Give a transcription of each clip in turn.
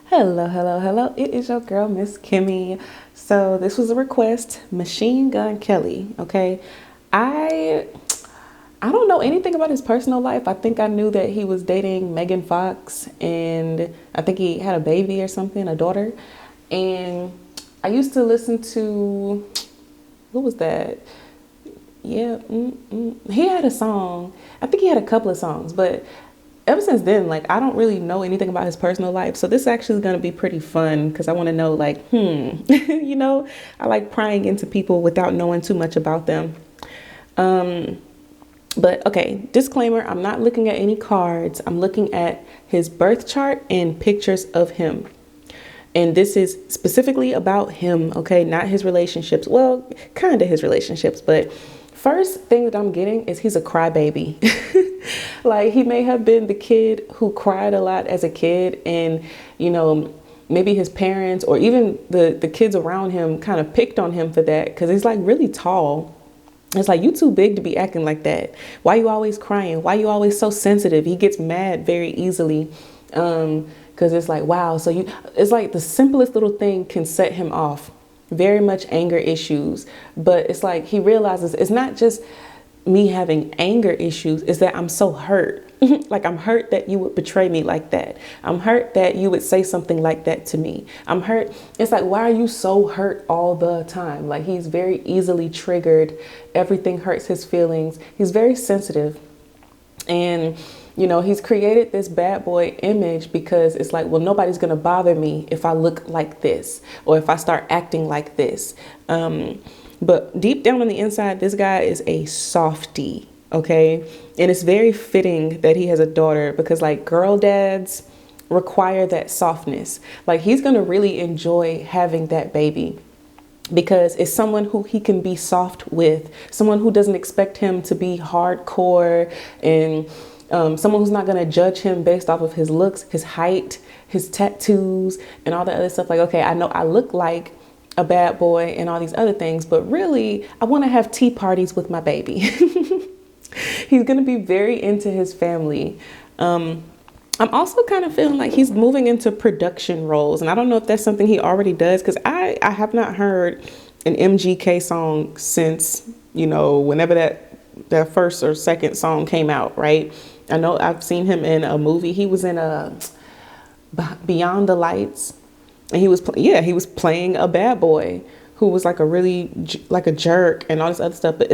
Hello, hello, hello. It is your girl, Miss Kimmy. So this was a request, Machine Gun Kelly. Okay, I I don't know anything about his personal life. I think I knew that he was dating Megan Fox, and I think he had a baby or something, a daughter. And I used to listen to what was that? Yeah, he had a song. I think he had a couple of songs, but ever since then, like I don't really know anything about his personal life. So this is actually going to be pretty fun because I want to know, like, I like prying into people without knowing too much about them. Um, but okay, disclaimer: I'm not looking at any cards. I'm looking at his birth chart and pictures of him. And this is specifically about him, okay, not his relationships. Well, kind of his relationships, but first thing that I'm getting is he's a crybaby. Like he may have been the kid who cried a lot as a kid, and maybe his parents or even the kids around him kind of picked on him for that because he's like really tall. It's like, you too big to be acting like that. Why you always crying? Why you always so sensitive? He gets mad very easily. Because it's like, wow. So it's like the simplest little thing can set him off. Very much anger issues. But it's like he realizes it's not just me having anger issues, is that I'm so hurt. Like I'm hurt that you would betray me like that. I'm hurt that you would say something like that to me. I'm hurt. It's like, why are you so hurt all the time? Like he's very easily triggered. Everything hurts his feelings. He's very sensitive. And he's created this bad boy image because it's like, well, nobody's going to bother me if I look like this or if I start acting like this. But deep down on the inside, this guy is a softie. Okay. And it's very fitting that he has a daughter because like girl dads require that softness. Like he's going to really enjoy having that baby because it's someone who he can be soft with, someone who doesn't expect him to be hardcore, and someone who's not going to judge him based off of his looks, his height, his tattoos, and all the other stuff. Like, okay, I know I look like a bad boy and all these other things, but really I want to have tea parties with my baby. He's going to be very into his family. I'm also kind of feeling like he's moving into production roles. And I don't know if that's something he already does, because I have not heard an MGK song since, whenever that first or second song came out, right? I know I've seen him in a movie. He was in a Beyond the Lights, and he was playing a bad boy who was like like a jerk and all this other stuff. But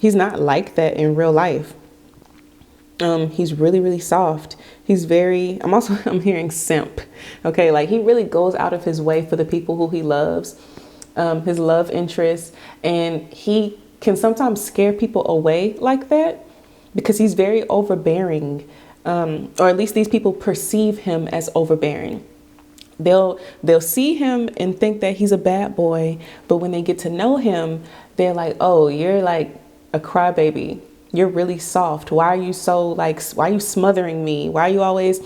he's not like that in real life. He's really, really soft. I'm hearing simp. Okay. Like he really goes out of his way for the people who he loves, his love interests, and he can sometimes scare people away like that because he's very overbearing. Or at least these people perceive him as overbearing. They'll see him and think that he's a bad boy, but when they get to know him, they're like, oh, you're like a crybaby. You're really soft. Why are you why are you smothering me? Why are you always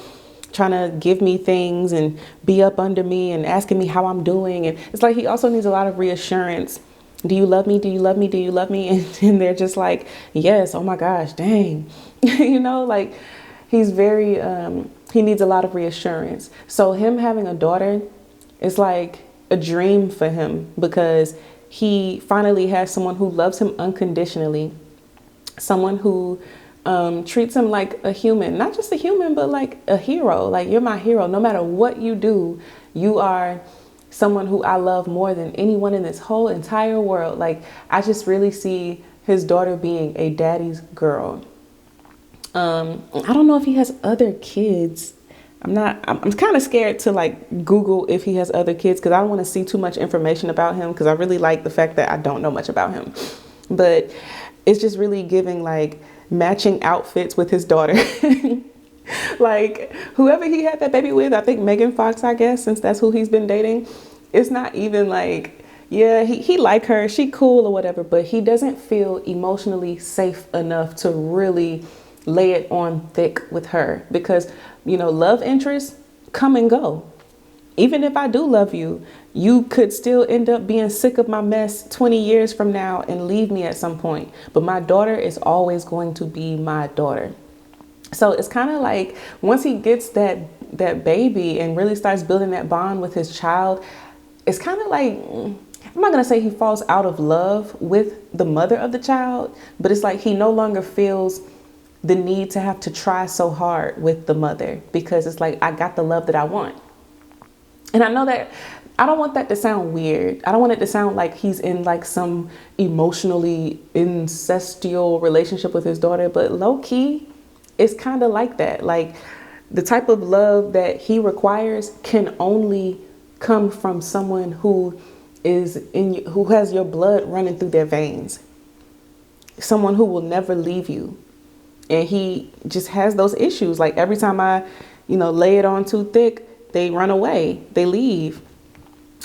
trying to give me things and be up under me and asking me how I'm doing? And it's like he also needs a lot of reassurance. Do you love me? Do you love me? Do you love me? And they're just like, yes. Oh my gosh, dang. Like he's very, he needs a lot of reassurance. So him having a daughter is like a dream for him because he finally has someone who loves him unconditionally. Someone who treats him like a human, not just a human, but like a hero. Like, you're my hero. No matter what you do, you are someone who I love more than anyone in this whole entire world. Like, I just really see his daughter being a daddy's girl. I don't know if he has other kids. I'm kind of scared to like Google if he has other kids because I don't want to see too much information about him because I really like the fact that I don't know much about him. But it's just really giving like matching outfits with his daughter. Like whoever he had that baby with, I think Megan Fox, I guess, since that's who he's been dating. It's not even like, yeah, he like her, she cool or whatever, but he doesn't feel emotionally safe enough to really lay it on thick with her because, love interests come and go. Even if I do love you, you could still end up being sick of my mess 20 years from now and leave me at some point. But my daughter is always going to be my daughter. So it's kind of like once he gets that that baby and really starts building that bond with his child, it's kind of like, I'm not going to say he falls out of love with the mother of the child, but it's like he no longer feels the need to have to try so hard with the mother, because it's like, I got the love that I want. And I know that I don't want that to sound weird. I don't want it to sound like he's in like some emotionally incestual relationship with his daughter, but low key, it's kind of like that. Like the type of love that he requires can only come from someone who who has your blood running through their veins. Someone who will never leave you. And he just has those issues. Like every time I, lay it on too thick, they run away, they leave.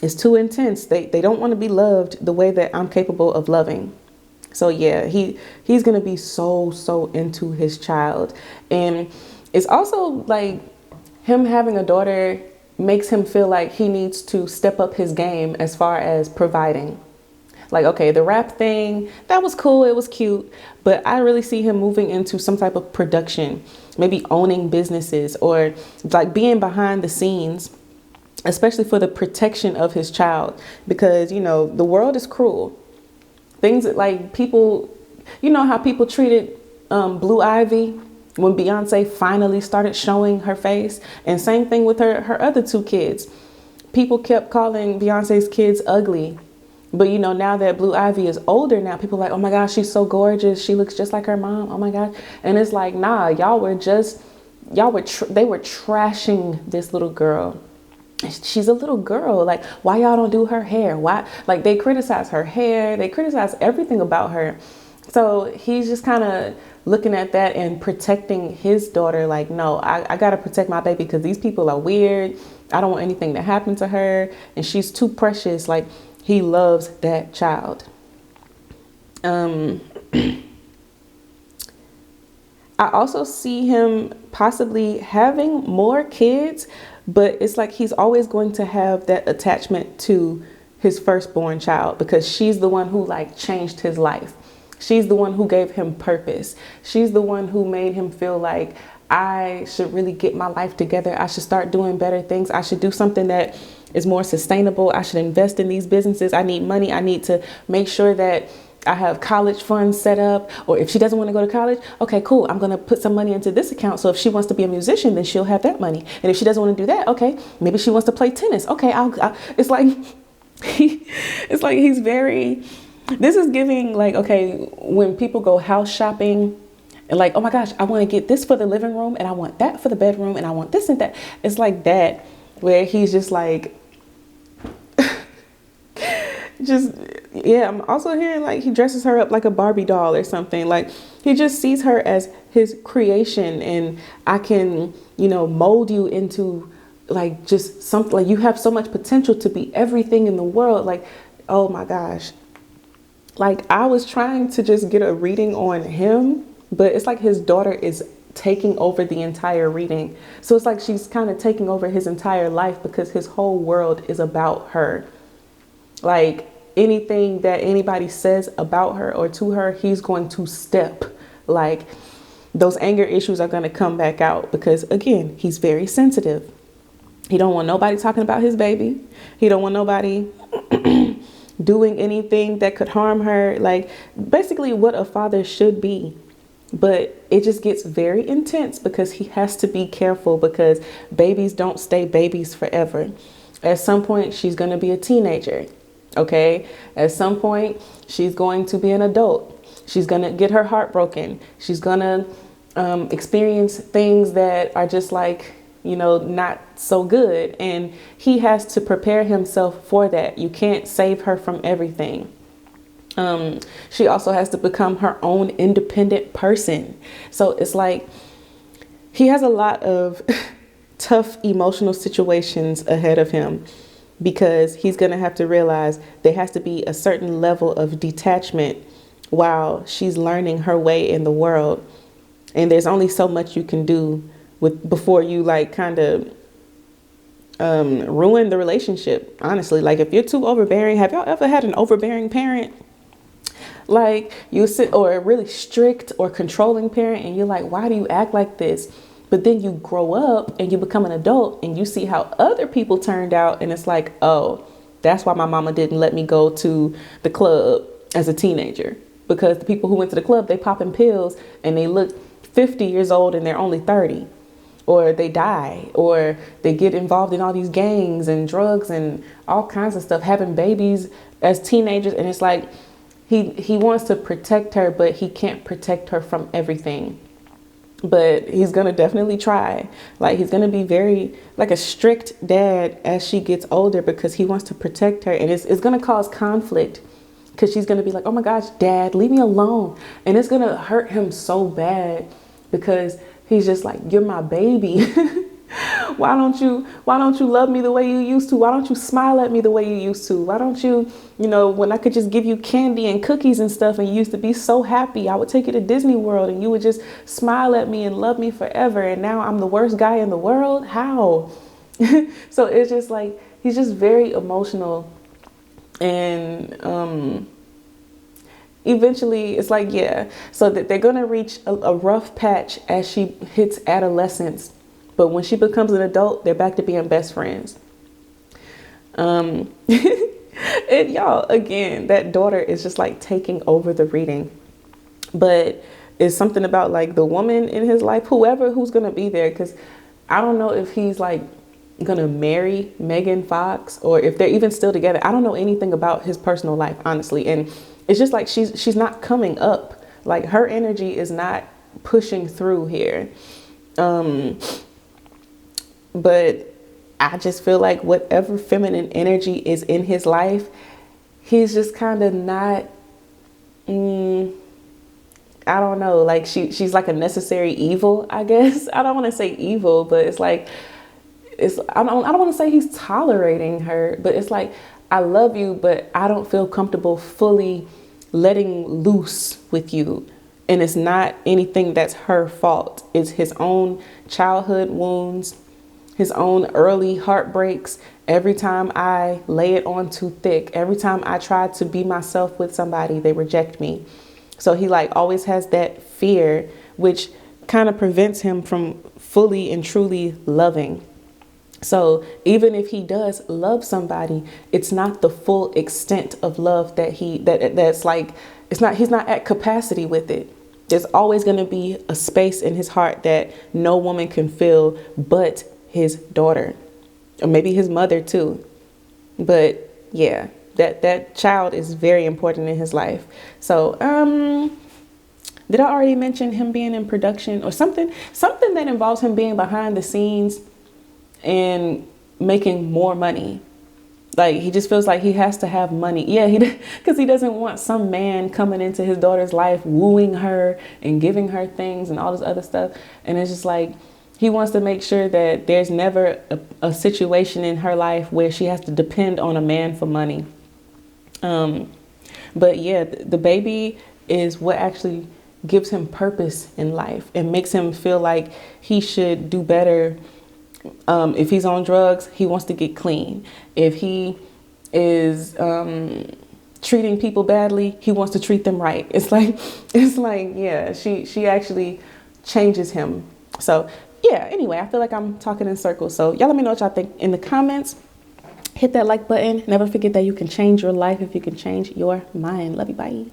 It's too intense. They don't want to be loved the way that I'm capable of loving. So yeah, he's going to be so into his child. And it's also like him having a daughter makes him feel like he needs to step up his game as far as providing. Like, okay, the rap thing, that was cool. It was cute. But I really see him moving into some type of production, maybe owning businesses or like being behind the scenes, especially for the protection of his child, because, the world is cruel. Things that like people, how people treated Blue Ivy when Beyonce finally started showing her face, and same thing with her other two kids. People kept calling Beyonce's kids ugly. But, now that Blue Ivy is older now, people are like, oh my gosh, she's so gorgeous. She looks just like her mom. Oh my gosh. And it's like, nah, they were trashing this little girl. She's a little girl. Like, why y'all don't do her hair? Why? Like, they criticize her hair. They criticize everything about her. So he's just kind of looking at that and protecting his daughter. Like, no, I got to protect my baby because these people are weird. I don't want anything to happen to her. And she's too precious. Like, he loves that child. I also see him possibly having more kids, but it's like he's always going to have that attachment to his firstborn child because she's the one who like changed his life. She's the one who gave him purpose. She's the one who made him feel like I should really get my life together. I should start doing better things. I should do something that is more sustainable. I should invest in these businesses. I need money. I need to make sure that I have college funds set up. Or if she doesn't want to go to college, okay, cool. I'm going to put some money into this account. So if she wants to be a musician, then she'll have that money. And if she doesn't want to do that, okay, maybe she wants to play tennis. Okay, it's like, it's like he's very, this is giving like, okay, when people go house shopping and like, oh my gosh, I want to get this for the living room and I want that for the bedroom and I want this and that. It's like that where he's just like, I'm also hearing like he dresses her up like a Barbie doll or something. Like he just sees her as his creation and I can, mold you into like just something, like you have so much potential to be everything in the world. Like, oh my gosh. Like I was trying to just get a reading on him, but it's like his daughter is taking over the entire reading. So it's like she's kind of taking over his entire life because his whole world is about her. Like anything that anybody says about her or to her, he's going to step. Like those anger issues are going to come back out because again, he's very sensitive. He don't want nobody talking about his baby. He don't want nobody doing anything that could harm her. Like basically what a father should be. But it just gets very intense because he has to be careful because babies don't stay babies forever. At some point, she's going to be a teenager. OK, at some point, she's going to be an adult. She's going to get her heart broken. She's going to experience things that are just like, not so good. And he has to prepare himself for that. You can't save her from everything. She also has to become her own independent person. So it's like he has a lot of tough emotional situations ahead of him. Because he's going to have to realize there has to be a certain level of detachment while she's learning her way in the world. And there's only so much you can do before you like kind of ruin the relationship. Honestly, like if you're too overbearing, have y'all ever had an overbearing parent? Like you sit or a really strict or controlling parent and you're like, why do you act like this? But then you grow up and you become an adult and you see how other people turned out. And it's like, oh, that's why my mama didn't let me go to the club as a teenager. Because the people who went to the club, they popping pills and they look 50 years old and they're only 30. Or they die, or they get involved in all these gangs and drugs and all kinds of stuff, having babies as teenagers. And it's like, he wants to protect her, but he can't protect her from everything. But he's going to definitely try. Like, he's going to be very like a strict dad as she gets older, because he wants to protect her. And it's going to cause conflict, because she's going to be like, oh my gosh, Dad, leave me alone. And it's going to hurt him so bad, because he's just like, you're my baby. Why don't you love me the way you used to? Why don't you smile at me the way you used to? Why don't you, when I could just give you candy and cookies and stuff and you used to be so happy, I would take you to Disney World and you would just smile at me and love me forever. And now I'm the worst guy in the world. How? So it's just like, he's just very emotional. And eventually it's like, yeah, so that they're going to reach a rough patch as she hits adolescence. But when she becomes an adult, they're back to being best friends. And y'all, again, that daughter is just like taking over the reading. But it's something about like the woman in his life, who's going to be there. Because I don't know if he's like going to marry Megan Fox or if they're even still together. I don't know anything about his personal life, honestly. And it's just like she's not coming up. Like, her energy is not pushing through here. But I just feel like whatever feminine energy is in his life, he's just kind of not, I don't know, like she's like a necessary evil, I guess. I don't want to say evil, but it's like, I don't want to say he's tolerating her, but it's like, I love you, but I don't feel comfortable fully letting loose with you. And it's not anything that's her fault. It's his own childhood wounds, his own early heartbreaks. Every time I lay it on too thick, every time I try to be myself with somebody, they reject me. So he like always has that fear, which kind of prevents him from fully and truly loving. So even if he does love somebody, it's not the full extent of love that's like, he's not at capacity with it. There's always going to be a space in his heart that no woman can fill but his daughter, or maybe his mother too. But yeah, that child is very important in his life. So did I already mention him being in production or something that involves him being behind the scenes and making more money? Like, he just feels like he has to have money. Yeah, because he doesn't want some man coming into his daughter's life, wooing her and giving her things and all this other stuff. And it's just like, he wants to make sure that there's never a situation in her life where she has to depend on a man for money. But yeah, the baby is what actually gives him purpose in life and makes him feel like he should do better. If he's on drugs, he wants to get clean. If he is treating people badly, he wants to treat them right. It's like, yeah, she actually changes him. So yeah, anyway, I feel like I'm talking in circles. So y'all let me know what y'all think in the comments. Hit that like button. Never forget that you can change your life if you can change your mind. Love you. Bye.